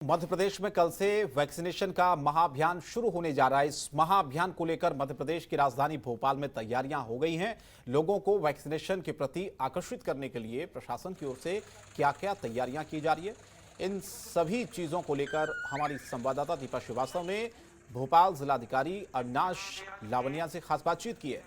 मध्य प्रदेश में कल से वैक्सीनेशन का महाअभियान शुरू होने जा रहा है। इस महाअभियान को लेकर मध्य प्रदेश की राजधानी भोपाल में तैयारियां हो गई हैं। लोगों को वैक्सीनेशन के प्रति आकर्षित करने के लिए प्रशासन की ओर से क्या-क्या तैयारियां की जा रही है, इन सभी चीजों को लेकर हमारी संवाददाता दीपा श्रीवास्तव ने भोपाल जिलाधिकारी अविनाश लावनिया से खास बातचीत की है।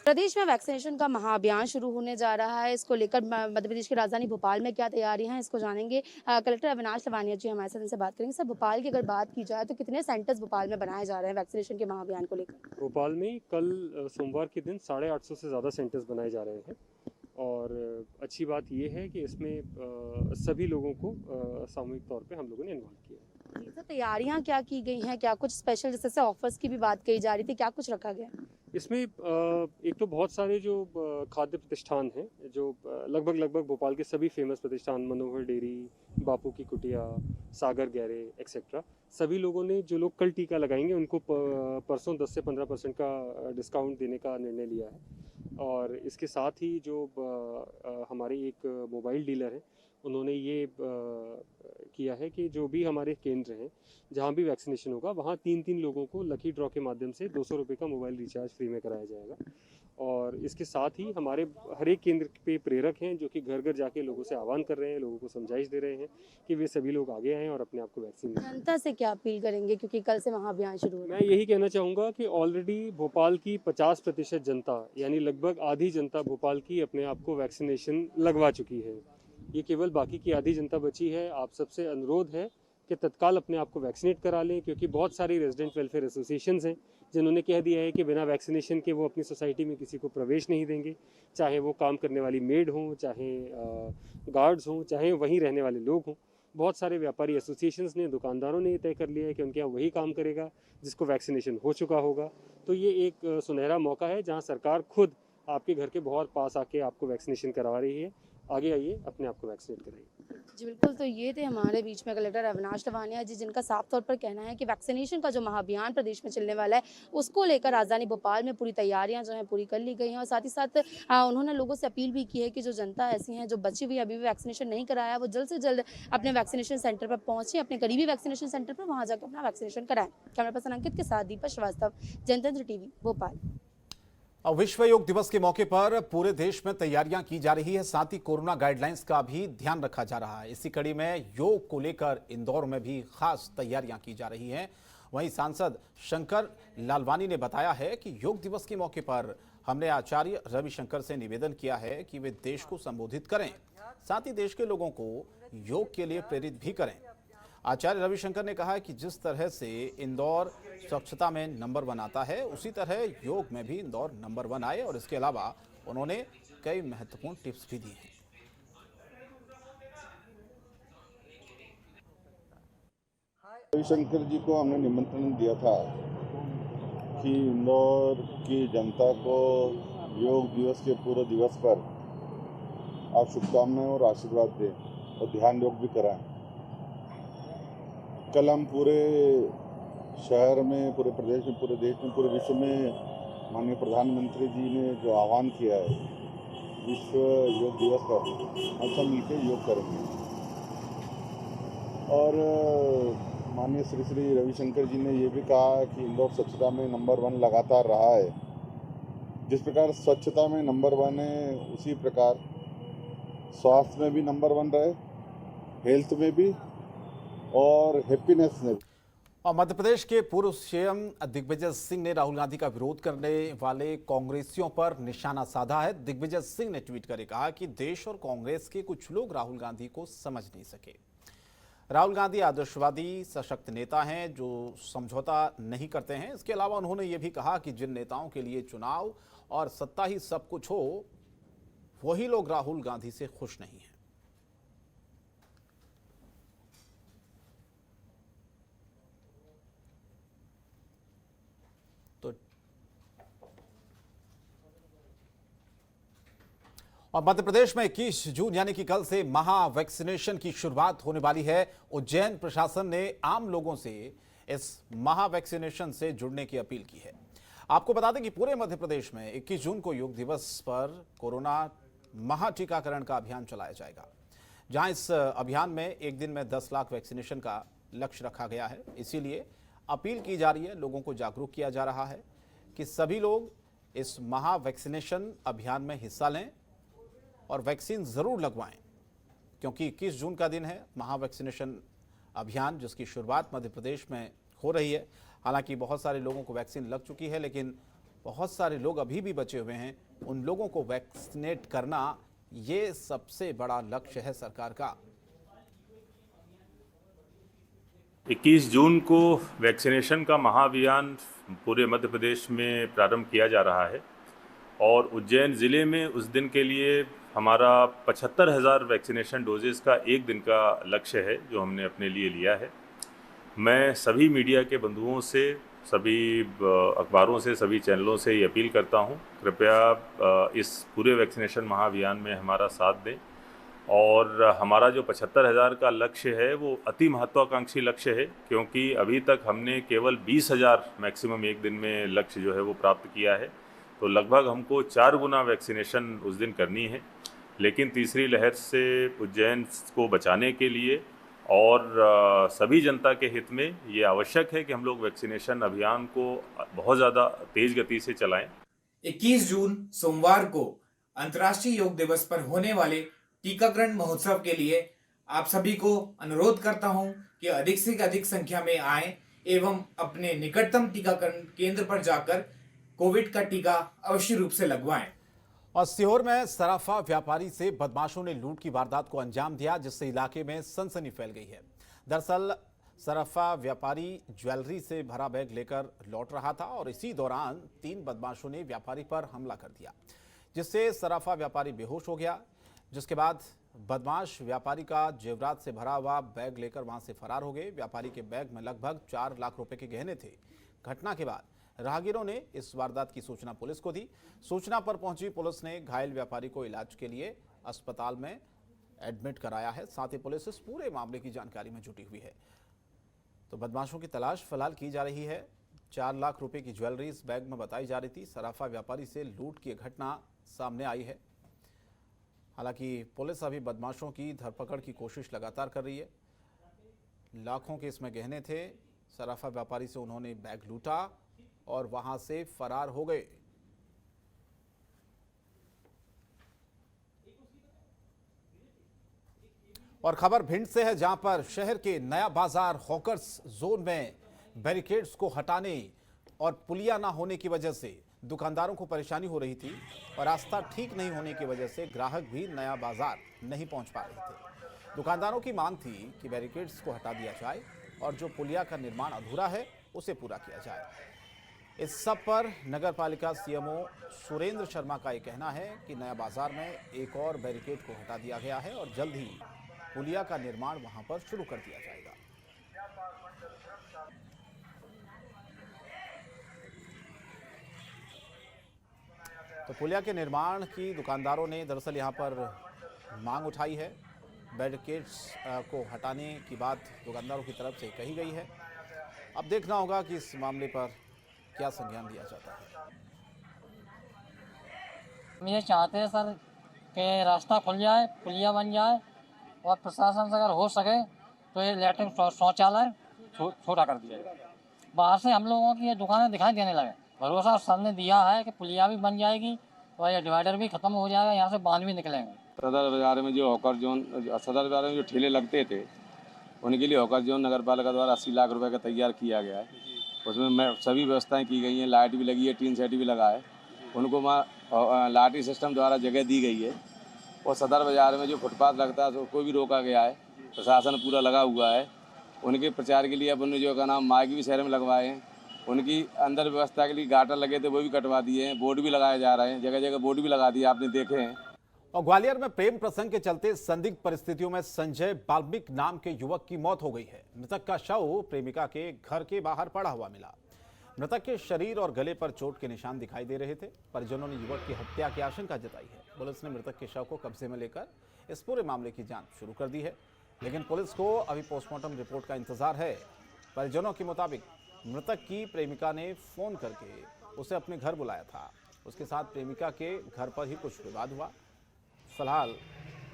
प्रदेश में वैक्सीनेशन का महाअभियान शुरू होने जा रहा है। इसको लेकर मध्य प्रदेश की राजधानी भोपाल में क्या तैयारियां हैं, इसको जानेंगे। कलेक्टर अविनाश लवानिया जी हमारे साथ, इनसे बात करेंगे। सर, भोपाल की अगर बात की जाए तो कितने सेंटर्स भोपाल में बनाए जा रहे हैं वैक्सीनेशन के महाअभियान को लेकर? भोपाल में कल सोमवार के दिन 850 से ज़्यादा सेंटर्स बनाए जा रहे हैं और अच्छी बात यह है कि इसमें सभी लोगों को सामूहिक तौर पे हम लोगों ने इन्वॉल्व किया है। सर, तैयारियां क्या की गई हैं? क्या कुछ स्पेशल, जैसे ऑफर्स की भी बात कही जा रही थी, क्या कुछ रखा गया? इसमें एक तो बहुत सारे जो खाद्य प्रतिष्ठान हैं, जो लगभग भोपाल के सभी फेमस प्रतिष्ठान, मनोहर डेयरी, बापू की कुटिया, सागर गैरे एक्सेट्रा, सभी लोगों ने, जो लोग कल टीका लगाएंगे उनको परसों 10 से 15% का डिस्काउंट देने का निर्णय लिया है। और इसके साथ ही जो हमारे एक मोबाइल डीलर हैं, उन्होंने ये किया है कि जो भी हमारे केंद्र हैं जहाँ भी वैक्सीनेशन होगा वहाँ 3-3 लोगों को लकी ड्रॉ के माध्यम से 200 रुपये का मोबाइल रिचार्ज फ्री में कराया जाएगा। और इसके साथ ही हमारे हर एक केंद्र पे प्रेरक हैं जो कि घर घर जाके लोगों से आह्वान कर रहे हैं, लोगों को समझाइश दे रहे हैं कि वे सभी लोग आगे आएँ और अपने आप को वैक्सीन लें। जनता से क्या अपील करेंगे, क्योंकि कल से महाअभियान शुरू हो रहा मैं यही कहना चाहूँगा कि ऑलरेडी भोपाल की 50% जनता, यानी लगभग आधी जनता भोपाल की, अपने आप को वैक्सीनेशन लगवा चुकी है। ये केवल बाकी की आधी जनता बची है। आप सबसे अनुरोध है कि तत्काल अपने आप को वैक्सीनेट करा लें, क्योंकि बहुत सारी रेजिडेंट वेलफेयर एसोसिएशंस हैं जिन्होंने कह दिया है कि बिना वैक्सीनेशन के वो अपनी सोसाइटी में किसी को प्रवेश नहीं देंगे, चाहे वो काम करने वाली मेड हों, चाहे गार्ड्स हों, चाहे वहीं रहने वाले लोग हों। बहुत सारे व्यापारी एसोसिएशंस ने, दुकानदारों ने तय कर लिया है कि उनके यहाँ वही काम करेगा जिसको वैक्सीनेशन हो चुका होगा। तो ये एक सुनहरा मौका है जहाँ सरकार खुद आपके घर के बहुत पास आके आपको वैक्सीनेशन करवा रही है। आगे आइए, अपने आप को वैक्सीनेट कराइए। जी बिल्कुल। तो ये थे हमारे बीच में कलेक्टर अविनाश लवानिया जी, जिनका साफ तौर पर कहना है कि वैक्सीनेशन का जो महाअभियान प्रदेश में चलने वाला है, उसको लेकर राजधानी भोपाल में पूरी तैयारियां जो हैं पूरी कर ली गई हैं। और साथ ही साथ उन्होंने लोगों से अपील भी की है कि जो जनता ऐसी हैं जो बची हुई अभी भी वैक्सीनेशन नहीं कराया, वो जल्द से जल्द अपने वैक्सीनेशन सेंटर पर पहुंचे, अपने करीबी वैक्सीनेशन सेंटर पर वहाँ जाकर अपना वैक्सीनेशन कराएं। कैमरा पर्सन अंकित के साथ दीपा श्रीवास्तव, जनतंत्र टीवी, भोपाल। विश्व योग दिवस के मौके पर पूरे देश में तैयारियां की जा रही है, साथ ही कोरोना गाइडलाइंस का भी ध्यान रखा जा रहा है। इसी कड़ी में योग को लेकर इंदौर में भी खास तैयारियां की जा रही हैं। वहीं सांसद शंकर लालवानी ने बताया है कि योग दिवस के मौके पर हमने आचार्य रविशंकर से निवेदन किया है कि वे देश को संबोधित करें, साथ ही देश के लोगों को योग के लिए प्रेरित भी करें। आचार्य रविशंकर ने कहा कि जिस तरह से इंदौर स्वच्छता में नंबर 1 आता है, उसी तरह योग में भी इंदौर नंबर 1 आए। और इसके अलावा उन्होंने कई महत्वपूर्ण टिप्स भी दी हैं। रविशंकर जी को हमने निमंत्रण दिया था कि इंदौर की जनता को योग दिवस के पूर्व दिवस पर आप शुभकामनाएं और आशीर्वाद दें और ध्यान योग भी कराएं। कल हम पूरे शहर में, पूरे प्रदेश में, पूरे देश में, पूरे विश्व में माननीय प्रधानमंत्री जी ने जो आह्वान किया है विश्व योग दिवस पर, हम सब मिलकर योग करेंगे। और माननीय श्री रविशंकर जी ने ये भी कहा कि इंदौर स्वच्छता में नंबर 1 लगातार रहा है। जिस प्रकार स्वच्छता में नंबर 1 है, उसी प्रकार स्वास्थ्य में भी नंबर 1 रहे, हेल्थ में भी और हैप्पीनेस में भी। और मध्य प्रदेश के पूर्व सीएम दिग्विजय सिंह ने राहुल गांधी का विरोध करने वाले कांग्रेसियों पर निशाना साधा है। दिग्विजय सिंह ने ट्वीट कर कहा कि देश और कांग्रेस के कुछ लोग राहुल गांधी को समझ नहीं सके। राहुल गांधी आदर्शवादी सशक्त नेता हैं जो समझौता नहीं करते हैं। इसके अलावा उन्होंने ये भी कहा कि जिन नेताओं के लिए चुनाव और सत्ता ही सब कुछ हो, वही लोग राहुल गांधी से खुश नहीं हैं। और मध्य प्रदेश में 21 जून यानी कि कल से महा वैक्सीनेशन की शुरुआत होने वाली है। उज्जैन प्रशासन ने आम लोगों से इस महा वैक्सीनेशन से जुड़ने की अपील की है। आपको बता दें कि पूरे मध्य प्रदेश में 21 जून को योग दिवस पर कोरोना महा टीकाकरण का अभियान चलाया जाएगा, जहां इस अभियान में एक दिन में 10 लाख वैक्सीनेशन का लक्ष्य रखा गया है। इसीलिए अपील की जा रही है, लोगों को जागरूक किया जा रहा है कि सभी लोग इस महा वैक्सीनेशन अभियान में हिस्सा लें और वैक्सीन ज़रूर लगवाएं, क्योंकि 21 जून का दिन है महा वैक्सीनेशन अभियान, जिसकी शुरुआत मध्य प्रदेश में हो रही है। हालांकि बहुत सारे लोगों को वैक्सीन लग चुकी है, लेकिन बहुत सारे लोग अभी भी बचे हुए हैं। उन लोगों को वैक्सीनेट करना ये सबसे बड़ा लक्ष्य है सरकार का। 21 जून को वैक्सीनेशन का महाअभियान पूरे मध्य प्रदेश में प्रारंभ किया जा रहा है और उज्जैन ज़िले में उस दिन के लिए हमारा 75,000 वैक्सीनेशन डोजेस का एक दिन का लक्ष्य है जो हमने अपने लिए लिया है। मैं सभी मीडिया के बंधुओं से, सभी अखबारों से, सभी चैनलों से ये अपील करता हूँ, कृपया इस पूरे वैक्सीनेशन महाअभियान में हमारा साथ दें। और हमारा जो 75,000 का लक्ष्य है वो अति महत्वाकांक्षी लक्ष्य है, क्योंकि अभी तक हमने केवल 20,000 मैक्सिमम एक दिन में लक्ष्य जो है वो प्राप्त किया है। तो लगभग हमको 4 गुना वैक्सीनेशन उस दिन करनी है। लेकिन तीसरी लहर से उज्जैन को बचाने के लिए और सभी जनता के हित में ये आवश्यक है कि हम लोग वैक्सीनेशन अभियान को बहुत ज़्यादा तेज़ गति से चलाएं। 21 जून सोमवार को अंतर्राष्ट्रीय योग दिवस पर होने वाले टीकाकरण महोत्सव के लिए आप सभी को अनुरोध करता हूं कि अधिक से अधिक संख्या में आएं एवं अपने निकटतम टीकाकरण केंद्र पर जाकर कोविड का टीका अवश्य रूप से लगवाएं। और सीहोर में सराफा व्यापारी से बदमाशों ने लूट की वारदात को अंजाम दिया, जिससे इलाके में सनसनी फैल गई है। दरअसल सराफा व्यापारी ज्वेलरी से भरा बैग लेकर लौट रहा था और इसी दौरान 3 बदमाशों ने व्यापारी पर हमला कर दिया, जिससे सराफा व्यापारी बेहोश हो गया। जिसके बाद बदमाश व्यापारी का जेवरात से भरा हुआ बैग लेकर वहां से फरार हो गए। व्यापारी के बैग में लगभग 4 लाख रुपए के गहने थे। घटना के बाद राहगीरों ने इस वारदात की सूचना पुलिस को दी। सूचना पर पहुंची पुलिस ने घायल व्यापारी को इलाज के लिए अस्पताल में एडमिट कराया है। साथ ही पुलिस इस पूरे मामले की जानकारी में जुटी हुई है। तो बदमाशों की तलाश फिलहाल की जा रही है। 4 लाख रुपए की ज्वेलरी इस बैग में बताई जा रही थी। सराफा व्यापारी से लूट की घटना सामने आई है। हालांकि पुलिस अभी बदमाशों की धरपकड़ की कोशिश लगातार कर रही है। लाखों के इसमें गहने थे। सराफा व्यापारी से उन्होंने बैग लूटा और वहां से फरार हो गए। और खबर भिंड से है, जहां पर शहर के नया बाजार हॉकर्स जोन में बैरिकेड्स को हटाने और पुलिया ना होने की वजह से दुकानदारों को परेशानी हो रही थी और रास्ता ठीक नहीं होने की वजह से ग्राहक भी नया बाजार नहीं पहुंच पा रहे थे। दुकानदारों की मांग थी कि बैरिकेड्स को हटा दिया जाए और जो पुलिया का निर्माण अधूरा है उसे पूरा किया जाए। इस सब पर नगर पालिका सीएमओ सुरेंद्र शर्मा का ये कहना है कि नया बाजार में एक और बैरिकेड को हटा दिया गया है और जल्द ही पुलिया का निर्माण वहां पर शुरू कर दिया जाएगा। तो पुलिया के निर्माण की दुकानदारों ने दरअसल यहां पर मांग उठाई है। बैरिकेड्स को हटाने की बात दुकानदारों की तरफ से कही गई है। अब देखना होगा कि इस मामले पर क्या संज्ञान लिया जाता है। हम ये चाहते हैं सर कि रास्ता खुल जाए, पुलिया बन जाए और प्रशासन से अगर हो सके तो ये लैट्रिन शौचालय छोटा कर दिया जाए। बाहर से हम लोगों की ये दुकानें दिखाई देने लगे। भरोसा सर ने दिया है कि पुलिया भी बन जाएगी और ये डिवाइडर भी खत्म हो जाएगा, यहाँ से वाहन भी निकलेंगे। सदर बाजार में जो हॉकर जोन, सदर बाजार में जो ठेले लगते थे उनके लिए हॉकर जोन नगर पालिका द्वारा 80 लाख रुपए का तैयार किया गया है। उसमें सभी व्यवस्थाएं की गई हैं, लाइट भी लगी है, टीन सेट भी लगा है। उनको लाठी सिस्टम द्वारा जगह दी गई है और सदर बाजार में जो फुटपाथ लगता है उसको भी रोका गया है। प्रशासन पूरा लगा हुआ है। उनके प्रचार के लिए अब उन्होंने जो का नाम माइक भी शहर में लगवाए हैं। उनकी अंदर व्यवस्था के लिए गाटर लगे थे वो भी कटवा दिए हैं। बोर्ड भी लगाए जा रहे हैं, जगह जगह बोर्ड भी लगा दिए, आपने देखे हैं। और ग्वालियर में प्रेम प्रसंग के चलते संदिग्ध परिस्थितियों में संजय बाल्मीक नाम के युवक की मौत हो गई है। मृतक का शव प्रेमिका के घर के बाहर पड़ा हुआ मिला। मृतक के शरीर और गले पर चोट के निशान दिखाई दे रहे थे। परिजनों ने युवक की हत्या की आशंका जताई है। पुलिस ने मृतक के शव को कब्जे में लेकर इस पूरे मामले की जांच शुरू कर दी है, लेकिन पुलिस को अभी पोस्टमार्टम रिपोर्ट का इंतजार है। परिजनों के मुताबिक मृतक की प्रेमिका ने फोन करके उसे अपने घर बुलाया था। उसके साथ प्रेमिका के घर पर ही कुछ विवाद हुआ। फिलहाल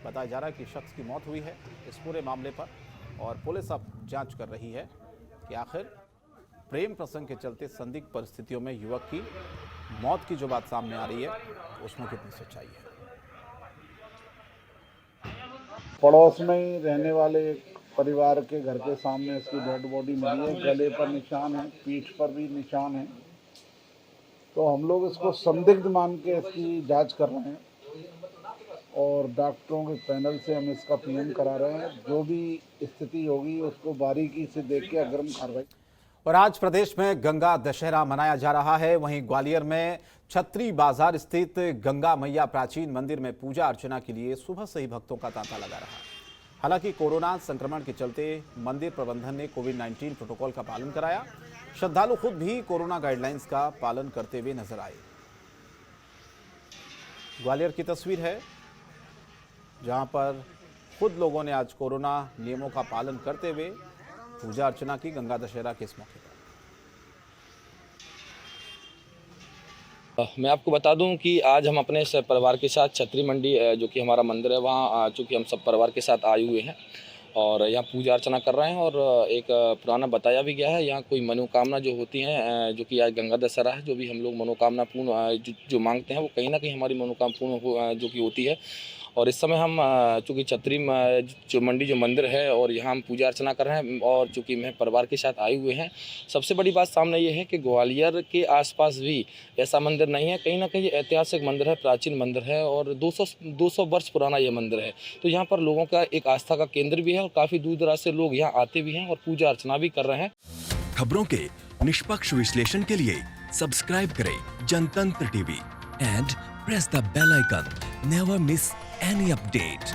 बताया जा रहा है कि शख्स की मौत हुई है इस पूरे मामले पर, और पुलिस अब जांच कर रही है कि आखिर प्रेम प्रसंग के चलते संदिग्ध परिस्थितियों में युवक की मौत की जो बात सामने आ रही है उसमें कितनी सच्चाई है। पड़ोस में ही रहने वाले परिवार के घर के सामने इसकी डेड बॉडी मिली है। गले पर निशान है, पीठ पर भी निशान है। तो हम लोग इसको संदिग्ध मान के इसकी जांच कर रहे हैं और डॉक्टरों के पैनल से हम इसका पीएम करा रहे हैं। जो भी स्थिति होगी उसको बारीकी से देख के अग्रिम कार्रवाई। और आज प्रदेश में गंगा दशहरा मनाया जा रहा है। वहीं ग्वालियर में छत्री बाजार स्थित गंगा मैया प्राचीन मंदिर में पूजा अर्चना के लिए सुबह से ही भक्तों का तांता लगा रहा है। हालांकि कोरोना संक्रमण के चलते मंदिर प्रबंधन ने कोविड-19 प्रोटोकॉल का पालन कराया। श्रद्धालु खुद भी कोरोना गाइडलाइंस का पालन करते हुए नजर आए। ग्वालियर की तस्वीर है जहां पर खुद लोगों ने आज कोरोना नियमों का पालन करते हुए पूजा अर्चना की गंगा दशहरा के इस मौके पर। मैं आपको बता दूं कि आज हम अपने परिवार के साथ छत्री मंडी जो कि हमारा मंदिर है वहाँ चूँकि हम सब परिवार के साथ आए हुए हैं और यहाँ पूजा अर्चना कर रहे हैं। और एक पुराना बताया भी गया है, यहाँ कोई मनोकामना जो होती हैं, जो कि आज गंगा दशहरा है, जो भी हम लोग मनोकामना पूर्ण जो मांगते हैं वो कहीं ना कहीं हमारी मनोकामना पूर्ण जो कि होती है। और इस समय हम चूँकि छत्री जो मंडी जो मंदिर है और यहाँ हम पूजा अर्चना कर रहे हैं और चूँकि मैं परिवार के साथ आए हुए हैं। सबसे बड़ी बात सामने ये है कि ग्वालियर के आसपास भी ऐसा मंदिर नहीं है। कहीं ना कहीं ऐतिहासिक मंदिर है, प्राचीन मंदिर है और 200 वर्ष पुराना ये मंदिर है। तो यहाँ पर लोगों का एक आस्था का केंद्र भी है और काफ़ी दूर दराज से लोग यहाँ आते भी हैं और पूजा अर्चना भी कर रहे हैं। खबरों के निष्पक्ष विश्लेषण के लिए सब्सक्राइब करें जनतंत्र TV and press the bell icon. Never miss any update.